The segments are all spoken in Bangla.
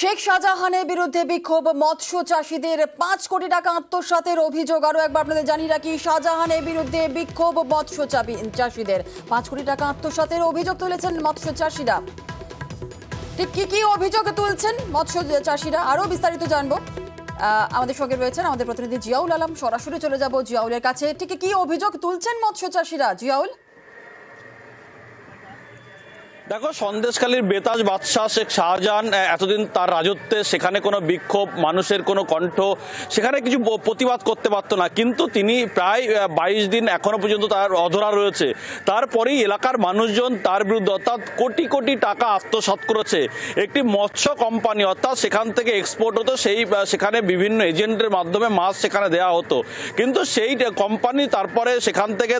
শেখ শাহজাহানের বিরুদ্ধে বিক্ষোভ মৎস্য চাষীদের 5 কোটি টাকা আত্মসাতের অভিযোগ। আরো একবার আপনাদের জানিয়ে রাখি, শাহজাহানের বিরুদ্ধে বিক্ষোভ মৎস্য চাষীদের 5 কোটি টাকা আত্মসাতের অভিযোগ তুলেছেন মৎস্য চাষীরা। ঠিক কি অভিযোগ তুলছেন মৎস্য চাষীরা, আরো বিস্তারিত জানবো। আমাদের সঙ্গে রয়েছেন আমাদের প্রতিনিধি জিয়াউল আলম। সরাসরি চলে যাব জিয়াউলের কাছে। ঠিক কি অভিযোগ তুলছেন মৎস্য চাষীরা, জিয়াউল? দেখো, সন্দেশখালীর বেতাজ বাদশাহ শেখ শাহজাহান এতদিন তার রাজত্বে সেখানে কোনো বিক্ষোভ, মানুষের কোনো কণ্ঠ, সেখানে কিছু প্রতিবাদ করতে পারতো না, কিন্তু তিনি প্রায় 22 দিন এখনো পর্যন্ত তার অধরা রয়েছে। তারপরেই এলাকার মানুষজন তার বিরুদ্ধে অর্থাৎ কোটি কোটি টাকা আত্মসাৎ করেছে। একটি মৎস্য কোম্পানি, অর্থাৎ সেখান থেকে এক্সপোর্ট হতো, সেখানে বিভিন্ন এজেন্টের মাধ্যমে মাছ সেখানে দেওয়া হতো, কিন্তু সেই কোম্পানি তারপরে সেখান থেকে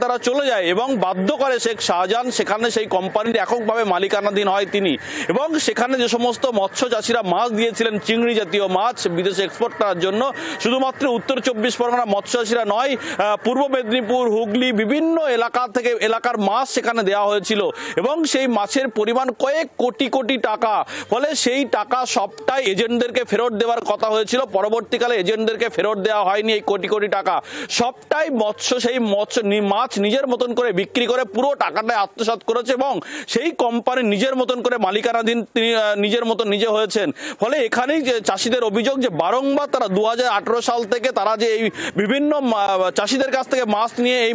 তারা চলে যায় এবং বাধ্য করে শেখ শাহজাহান সেখানে সেই কোম্পানির এককভাবে মালিকানাধীন হয় তিনি। এবং সেখানে যে সমস্ত মৎস্য চাষিরা মাছ দিয়েছিলেন, চিংড়ি জাতীয় মাছ বিদেশে এক্সপোর্ট করার জন্য, শুধুমাত্র উত্তর 24 পরগনা মৎস্য চাষিরা নয়, পূর্ব মেদিনীপুর, হুগলি, বিভিন্ন এলাকার মাছ সেখানে দেওয়া হয়েছিল এবং সেই মাছের পরিমাণ কয়েক কোটি কোটি টাকা। ফলে সেই টাকা সবটাই এজেন্টদেরকে ফেরত দেওয়ার কথা হয়েছিল। পরবর্তীকালে এজেন্টদেরকে ফেরত দেওয়া হয়নি। এই কোটি কোটি টাকা সবটাই মাছ নিজের মতন করে বিক্রি করে পুরো টাকাটা আত্মসাৎ করেছে এবং সেই কোম্পানি নিজের মতন করে মালিকানাধীন তিনি নিজের মতন নিজে হয়েছেন। ফলে এখানেই যে চাষিদের অভিযোগ যে বারংবার তারা 2018 সাল থেকে তারা যে এই বিভিন্ন চাষিদের কাছ থেকে মাছ নিয়ে এই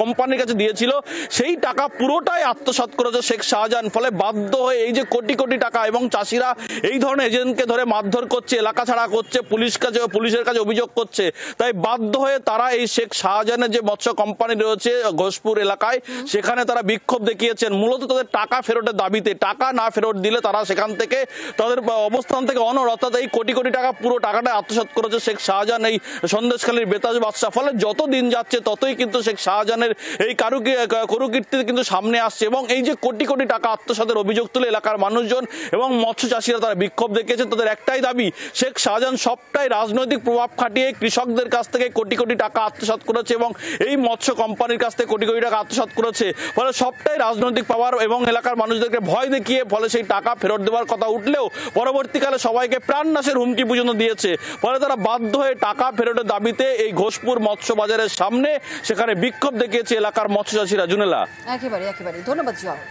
কোম্পানির কাছে দিয়েছিল, সেই টাকা পুরোটাই আত্মসাৎ করেছে শেখ শাহজাহান। ফলে বাধ্য হয়ে এই যে কোটি কোটি টাকা, এবং চাষিরা এই ধরনের এজেন্টকে ধরে মারধর করছে, এলাকা ছাড়া করছে, পুলিশের কাছে অভিযোগ করছে, তাই বাধ্য হয়ে তারা এই শেখ শাহজাহানের যে মৎস্য কোম্পানি রয়েছে ঘোষপুর এলাকায়, সেখানে তারা বিক্ষোভ দেখিয়েছেন মূলত তাদের টাকা ফেরতের দাবিতে। টাকা না ফেরত দিলে তারা সেখান থেকে তাদের অবস্থান থেকে অনড়, অর্থাৎ এই কোটি কোটি টাকা পুরো টাকাটা আত্মসাৎ করেছে শেখ শাহজাহান এই সন্দেশখালীর বেতাজ বাদশাহ। ফলে যত দিন যাচ্ছে ততই কিন্তু শেখ শাহজাহানের এই করুকীর্তি কিন্তু সামনে আসছে এবং এই যে কোটি কোটি টাকা আত্মসাতের অভিযোগ তুলে এলাকার মানুষজন এবং মৎস্য চাষিরা তারা বিক্ষোভ দেখিয়েছেন। তাদের একটাই দাবি, শেখ শাহজাহান সবটাই রাজনৈতিক প্রভাব খাটিয়ে কৃষকদের কাছ থেকে কোটি কোটি টাকা আত্মসাৎ করেছে এবং এই মৎস্য কোম্পানির কাছ থেকে কোটি কোটি টাকা আত্মসাৎ করেছে। ফলে সবটাই রাজনৈতিক পাওয়ার এবং এলাকার মানুষদেরকে ভয় দেখিয়ে ফলে সেই টাকা ফেরত দেওয়ার কথা উঠলেও পরবর্তীকালে সবাইকে প্রাণনাশের হুমকি পর্যন্ত দিয়েছে। ফলে তারা বাধ্য হয়ে টাকা ফেরতের দাবিতে এই ঘোষপুর মৎস্য বাজারের সামনে সেখানে বিক্ষোভ দেখিয়েছে এলাকার মৎস্য চাষিরা। জুনেলা, একেবারে ধন্যবাদ জিয়াউল।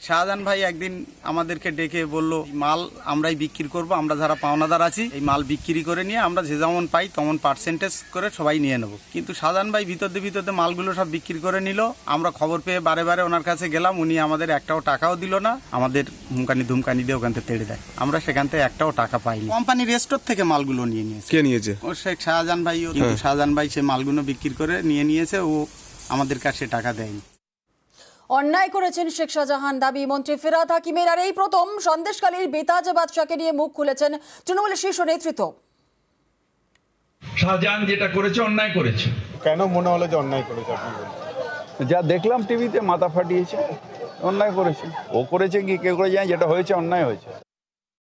শাহজাহান ভাই একদিন আমাদেরকে ডেকে বলল, মাল আমরাই বিক্রি করব, আমরা যারা পাওনাদার আছি এই মাল বিক্রি করে নিয়ে আমরা যে যেমন পাই তেমন পার্সেন্টেজ করে সবাই নিয়ে নেব। কিন্তু শাহজাহান ভাই ভিতরতে মালগুলো সব বিক্রি করে নিল। আমরা খবর পেয়ে বারে ওনার কাছে গেলাম, উনি আমাদের একটাও টাকাও দিল না, আমাদের ধুমকানি দিয়ে ওখান থেকে তেড়ে দেয়। আমরা সেখান থেকে একটাও টাকা পাইনি। কোম্পানির স্টোর থেকে মালগুলো নিয়ে নিয়েছে। কে নিয়েছে? ও শেখ শাহজাহান ভাই। কিন্তু শাহজাহান ভাই সে মালগুলো বিক্রি করে নিয়ে নিয়েছে, ও আমাদের কাছে টাকা দেয়নি। অন্যায় করেছেন শেখ শাহজাহান, দাবি মন্ত্রী ফেরাদ হাকিমের। আর এই প্রথম সন্দেশখালীর বেতাজ বাদশাকে নিয়ে মুখ খুলেছেন তৃণমূলের শীর্ষ নেতৃত্ব। শাহজাহান যেটা করেছে অন্যায় করেছে। কেন মনে হলো যে অন্যায় করেছে? যা দেখলাম টিভিতে, মাথা ফাটিয়েছে, অন্যায় করেছে। ও করেছে কি কে করে যায়, যেটা হয়েছে অন্যায় হয়েছে।